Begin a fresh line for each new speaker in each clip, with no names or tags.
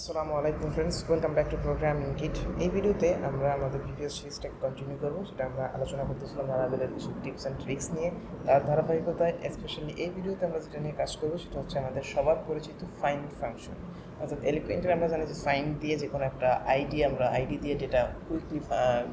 আসসালামু আলাইকুম friends, welcome back to programming kit. এই ভিডিওতে আমরা আমাদের প্রিভিয়াস সিরিজটাকে কন্টিনিউ করবো। সেটা আমরা আলোচনা করতেছিলাম লারাভেলের কিছু টিপস অ্যান্ড ট্রিক্স নিয়ে। তার ধারাবাহিকতায় স্পেশালি এই ভিডিওতে আমরা যেটা নিয়ে কাজ করবো সেটা হচ্ছে আমাদের সবার পরিচিত ফাইন্ড ফাংশন। অর্থাৎ এলিকুয়েন্টের আমরা জানি যে ফাইন্ড দিয়ে যে কোনো একটা আইডি দিয়ে ডেটা কুইকলি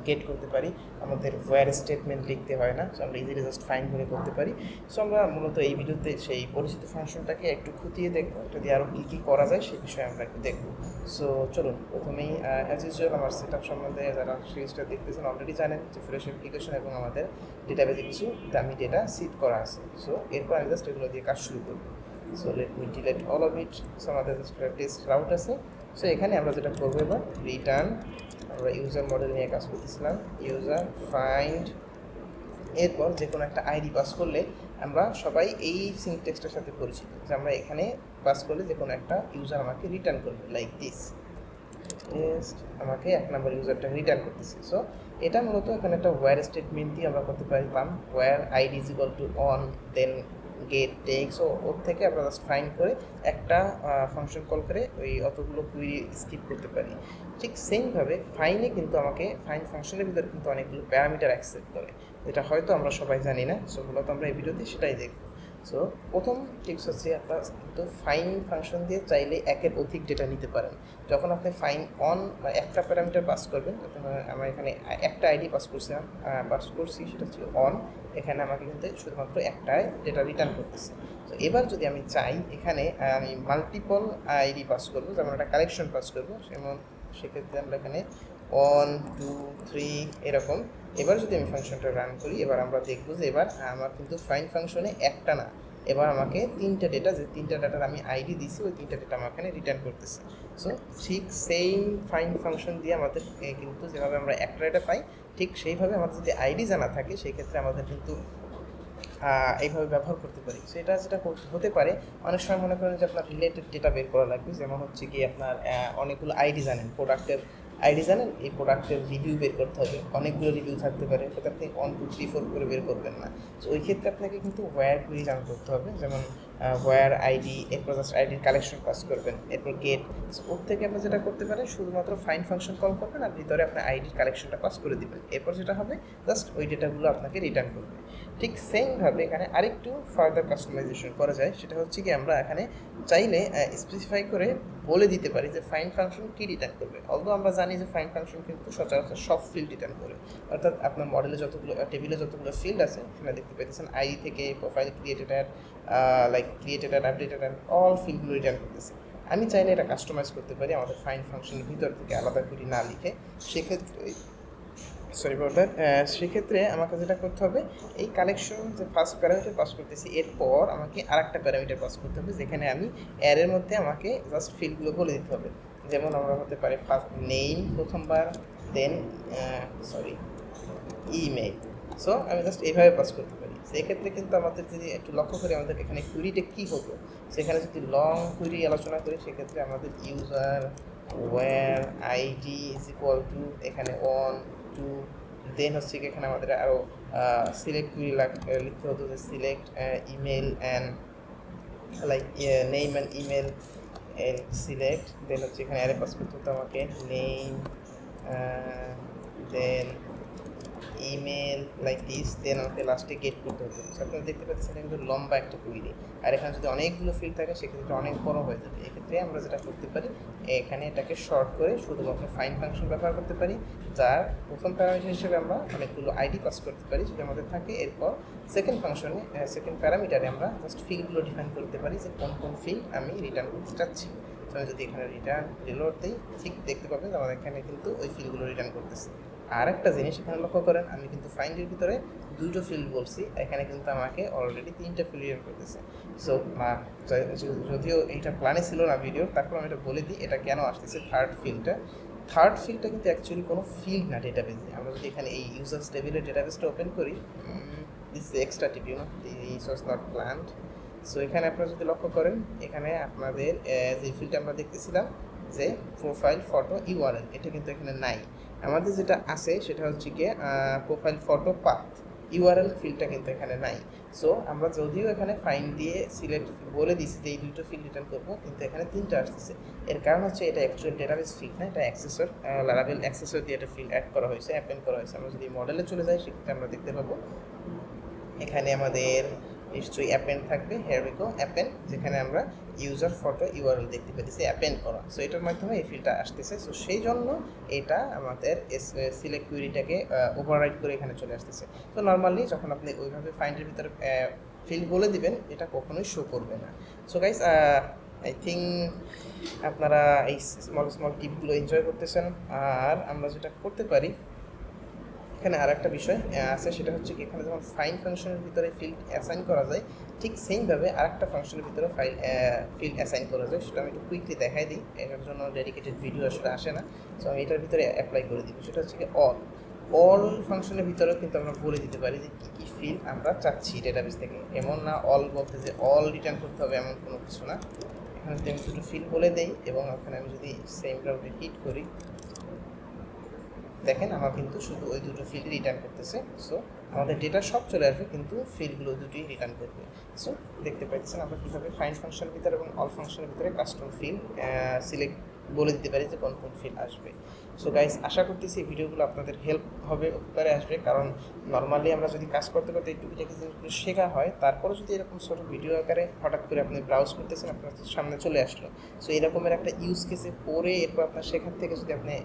গেট করতে পারি। আমাদের ওয়্যার স্টেটমেন্ট লিখতে হয় না, সো আমরা ইজিলি জাস্ট ফাইন্ড করে করতে পারি। সো আমরা মূলত এই ভিডিওতে সেই পরিচিত ফাংশনটাকে একটু খুঁটিয়ে দেখবো, এটা দিয়ে আরও কী কী করা যায় সেই বিষয়ে আমরা একটু দেখবো। সো চলুন, প্রথমেই অ্যাজ ইউজুয়াল আমার সেট আপ সম্বন্ধে যারা সিরিজটা দেখতেছেন অলরেডি জানেন যে ফ্রেশ অ্যাপ্লিকেশন এবং আমাদের ডেটাবেজে কিছু দামি ডেটা সিট করা আছে। সো এরপর আমি জাস্ট এগুলো দিয়ে কাজ শুরু করবো। So let me delete all of it. So আমাদের জাস্ট টেস্ট রাউট আছে। সো এখানে আমরা যেটা করবো এবার রিটার্ন, আমরা ইউজার মডেল নিয়ে কাজ করতেছিলাম, ইউজার ফাইন্ড, এরপর যে কোনো একটা আইডি পাস করলে আমরা সবাই এই সিনট্যাক্সটার সাথে পরিচিত যে আমরা এখানে পাস করলে যে কোনো একটা ইউজার আমাকে রিটার্ন করবে, লাইক দিস টেস্ট আমাকে এক নম্বর ইউজারটা রিটার্ন করতেছে। সো এটা মূলত এখানে একটা ওয়্যার স্টেটমেন্ট দিয়ে আমরা করতে পারতাম, where ID is equal to one then get text. ও ওর থেকে আমরা জাস্ট ফাইন্ড করে একটা ফাংশন কল করে ওই অতগুলো কুইরি স্কিপ করতে পারি। ঠিক সেমভাবে ফাইনে কিন্তু আমাকে ফাইন ফাংশনের ভিতরে কিন্তু অনেকগুলো প্যারামিটার অ্যাকসেপ্ট করে, যেটা হয়তো আমরা সবাই জানি না। সো মূলত আমরা এই ভিডিওতে সেটাই দেখব। সো প্রথম টিপস হচ্ছে আপনার কিন্তু ফাইন ফাংশন দিয়ে চাইলে একের অধিক ডেটা নিতে পারেন। যখন আপনি ফাইন অন বা একটা প্যারামিটার পাস করবেন, আমরা এখানে একটা আইডি পাস করছি সেটা হচ্ছে অন। এখানে আমাকে কিন্তু শুধুমাত্র একটাই ডেটা রিটার্ন করতেছে। তো এবার যদি আমি চাই এখানে আমি মাল্টিপল আইডি পাস করবো, যেমন একটা কালেকশন পাস করবো, যেমন সেক্ষেত্রে আমরা এখানে 1 2 3 এরকম। এবার যদি আমি ফাংশনটা রান করি, এবার আমরা দেখবো যে এবার আমার কিন্তু ফাইন ফাংশনে একটা না, এবার আমাকে তিনটা ডেটা, যে তিনটা ডেটার আমি আইডি দিছি ওই তিনটা ডেটা আমার এখানে রিটার্ন করতেছে। সো ঠিক সেম ফাইন ফাংশন দিয়ে আমাদের কিন্তু যেভাবে আমরা একটা ডেটা পাই, ঠিক সেইভাবে আমাদের যদি আইডি জানা থাকে সেই ক্ষেত্রে আমাদের কিন্তু এইভাবে ব্যবহার করতে পারি। সো এটা যেটা হতে পারে, অনেক সময় মনে করেন যে আপনার রিলেটেড ডেটা বের করা লাগবে, যেমন হচ্ছে কি আপনার অনেকগুলো আইডি জানেন, প্রোডাক্টের আইডি জানেন, এই প্রোডাক্টের রিভিউ বের করতে হবে, অনেকগুলো রিভিউ থাকতে পারে, সেটা আপনি 1 2 3 4 করে বের করবেন না। সো ওই ক্ষেত্রে আপনাকে কিন্তু ওয়্যার কুইরি জানা করতে হবে, যেমন ওয়্যার আইডি, এরপর জাস্ট আইডির কালেকশন পাস করবেন, এরপর গেট। সো ওর থেকে আপনি যেটা করতে পারেন, শুধুমাত্র ফাইন ফাংশন কল করবেন আর ভিতরে আপনার আইডির কালেকশনটা পাস করে দিবেন। এরপর যেটা হবে জাস্ট ওই ডেটাগুলো আপনাকে রিটার্ন করবে। ঠিক সেমভাবে এখানে আরেকটু ফার্দার কাস্টমাইজেশন করা যায়, সেটা হচ্ছে কি আমরা এখানে চাইলে স্পেসিফাই করে বলে দিতে পারি যে ফাইন ফাংশন কী রিটার্ন করবে। অলদো আমরা জানি যে ফাইন ফাংশন কিন্তু সচরাচর সব ফিল্ড রিটার্ন করে, অর্থাৎ আপনার মডেলে যতগুলো টেবিলে যতগুলো ফিল্ড আছে সেখানে দেখতে পেতেছেন আইডি থেকে profile created at, like created at, updated at, all ফিল্ডগুলো রিটার্ন করতেছে। আমি চাইলে এটা কাস্টমাইজ করতে পারি আমাদের ফাইন ফাংশনের ভিতর থেকে আলাদা করে না লিখে। সেক্ষেত্রে সেক্ষেত্রে আমাকে যেটা করতে হবে, এই কালেকশন যে ফার্স্ট প্যারামিটার পাস করতেছি, এরপর আমাকে আরেকটা প্যারামিটার পাস করতে হবে, যেখানে আমি অ্যারের মধ্যে আমাকে জাস্ট ফিল্ডগুলো বলে দিতে হবে। যেমন আমরা হতে পারে ফার্স্ট নেম প্রথমবার, দেন ইমেইল। সো আমি জাস্ট এইভাবে পাস করতে পারি। সেক্ষেত্রে কিন্তু আমাদের যদি একটু লক্ষ্য করি আমাদের এখানে কুইরিটা কী হতো, সেখানে যদি লং কুইরি আলোচনা করি সেক্ষেত্রে আমাদের user where ID is equal to এখানে 1 2, দেন হচ্ছে কি এখানে আমাদের আরও সিলেক্ট কুইরি লিখতে হতো, যে select email and like name and email and select, then হচ্ছে এখানে অ্যারে পাস করতে হতো আমাকে name then email like this, then আমাকে লাস্টে গেট করতে হতো। আপনারা দেখতে পাচ্ছেন কিন্তু লম্বা একটা কুইরি, আর এখানে যদি অনেকগুলো ফিল্ড থাকে সেক্ষেত্রে অনেক বড় হয়ে যাবে। এক্ষেত্রে আমরা যেটা করতে পারি, এখানে এটাকে শর্ট করে শুধুমাত্র ফাইন ফাংশন ব্যবহার করতে পারি, যার প্রথম প্যারামিটার হিসেবে আমরা অনেকগুলো আইডি পাস করতে পারি যদি আমাদের থাকে। এরপর সেকেন্ড ফাংশনে সেকেন্ড প্যারামিটারে আমরা জাস্ট ফিল্ডগুলো ডিফাইন করতে পারি যে কোন কোন ফিল্ড আমি রিটার্ন করতে চাচ্ছি। তো আমি যদি এখানে রিটার্ন রিলোড দিই, ঠিক দেখতে পাবেন যে আমাদের এখানে কিন্তু ওই ফিল্ডগুলো রিটার্ন করতেছে। আর একটা জিনিস এখানে লক্ষ্য করেন, আমি কিন্তু ফাইন্ডের ভিতরে দুটো ফিল্ড বলছি, এখানে কিন্তু আমাকে অলরেডি তিনটা ফিল্ড রিটার্ন করতেছে। সো যদিও এইটা প্ল্যানে ছিল না ভিডিও, তারপর আমি এটা বলে দিই এটা কেন আসতেছে। থার্ড ফিল্ডটা কিন্তু অ্যাকচুয়ালি কোনো ফিল্ড না ডেটাবেজে। আমরা যদি এখানে এই ইউজার্স টেবিলের ডেটাবেসটা ওপেন করি, this extra tip, this was not planned. So এখানে আপনারা যদি লক্ষ্য করেন, এখানে আপনাদের যে ফিল্ডটা আমরা দেখতেছিলাম যে প্রোফাইল ফটো ইউআরএল, এটা কিন্তু এখানে নাই। আমাদের যেটা আছে সেটা হচ্ছে গিয়ে প্রোফাইল ফটো পাথ। ইউআরএল ফিল্ডটা কিন্তু এখানে নাই। সো আমরা যদিও এখানে ফাইন্ড দিয়ে সিলেক্ট বলে দিছি যে এই দুটো ফিল্ড রিটার্ন করবো, কিন্তু এখানে তিনটা আসতেছে। এর কারণ হচ্ছে এটা অ্যাকচুয়াল ডেটাবেস ফিল্ড না, এটা অ্যাক্সেসর, লারাভেল অ্যাক্সেসর দিয়ে একটা ফিল্ড অ্যাড করা হয়েছে, অ্যাপেন্ড করা হয়েছে। আমরা যদি মডেলে চলে যাই সেক্ষেত্রে আমরা দেখতে পাবো এখানে আমাদের নিশ্চয়ই অ্যাপেন্ড থাকবে, হেয়ার উই গো অ্যাপেন্ড, যেখানে আমরা ইউজার ফটো ইউআরএল দেখতে পেতেছি অ্যাপেন্ড করা। সো এটার মাধ্যমে এই ফিল্ডটা আসতেছে। সো সেই জন্য এটা আমাদের সিলেক্ট কুইরিটাকে ওভাররাইড করে এখানে চলে আসতেছে। তো নর্মালি যখন আপনি ওইভাবে ফাইন্ডের ভিতরে ফিল্ড বলে দিবেন, এটা কখনোই শো করবে না। সো গাইস, আই থিঙ্ক আপনারা এই স্মল স্মল টিপগুলো এনজয় করতেছেন। আর আমরা যেটা করতে পারি, এখানে আর একটা বিষয় আছে, সেটা হচ্ছে কি এখানে যেমন ফাইন ফাংশনের ভিতরে ফিল্ড অ্যাসাইন করা যায়, ঠিক সেমভাবে আরেকটা ফাংশনের ভিতরে ফিল্ড অ্যাসাইন করা যায়। সেটা আমি একটু কুইকলি দেখাই দিই, এটার জন্য ডেডিকেটেড ভিডিও আসলে আসে না। সো আমি এটার ভিতরে অ্যাপ্লাই করে দিব। সেটা হচ্ছে কি অল ফাংশনের ভিতরেও কিন্তু আমরা বলে দিতে পারি যে কী কী ফিল্ড আমরা চাচ্ছি ডেটাবেস থেকে। এমন না অল বলতে যে অল রিটার্ন করতে হবে, এমন কোনো কিছু না। এখানে যদি আমি দুটো ফিল্ড বলে দিই এবং ওখানে আমি যদি সেম ব্রাউজে হিট করি, দেখেন আমার কিন্তু শুধু ওই দুটো ফিল্ড রিটার্ন করতেছে। সো আমাদের ডেটা সব চলে আসবে, কিন্তু ফিল্ডগুলো দুটোই রিটার্ন করবে। সো দেখতে পাচ্ছেন আমরা কীভাবে ফাইন্ড ফাংশনের ভিতরে এবং অল ফাংশনের ভিতরে কাস্টম ফিল্ড সিলেক্ট বলে দিতে পারি যে কোন কোন ফিল্ড আসবে। সো গাইস, আশা করতেছি এই ভিডিওগুলো আপনাদের হেল্প হবে, উপকারে আসবে। কারণ নর্মালি আমরা যদি কাজ করতে করতে একটু জিনিসগুলো শেখা হয়, তারপরে যদি এরকম ছোটো ভিডিও আকারে হঠাৎ করে আপনি ব্রাউজ করতেছেন, আপনার সামনে চলে আসলো, সো এরকমের একটা ইউজ কেসে পড়ে এরপর আপনার শেখার থেকে যদি আপনি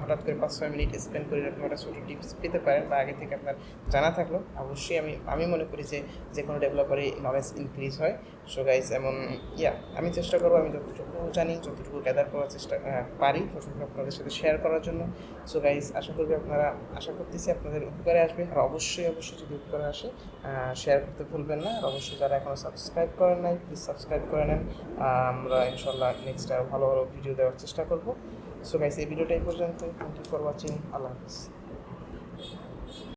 হঠাৎ করে 5-6 মিনিট স্পেন্ড করে এরকম একটা ছোটো টিপস পেতে পারেন, বা আগে থেকে আপনার জানা থাকলো, অবশ্যই আমি মনে করি যে কোনো ডেভেলপারই নলেজ ইনক্রিজ হয়। সো গাইস, এমন আমি চেষ্টা করবো, আমি যতটুকু জানি, যতটুকু গ্যাদার করার চেষ্টা পারি, ততটুকু আপনাদের সাথে শেয়ার করার জন্য। সো গাইস, আশা করতেছি আপনাদের উপকারে আসবে। আর অবশ্যই যদি উপকারে আসে, শেয়ার করতে ভুলবেন না। আর অবশ্যই যারা এখনও সাবস্ক্রাইব করেন নাই, প্লিজ সাবস্ক্রাইব করে নেন। আমরা ইনশাল্লাহ নেক্সট ভালো ভালো ভিডিও দেওয়ার চেষ্টা করবো। সো গাইস, এই ভিডিওটা এই পর্যন্ত। Thank you for watching. আল্লাহ হাফিজ।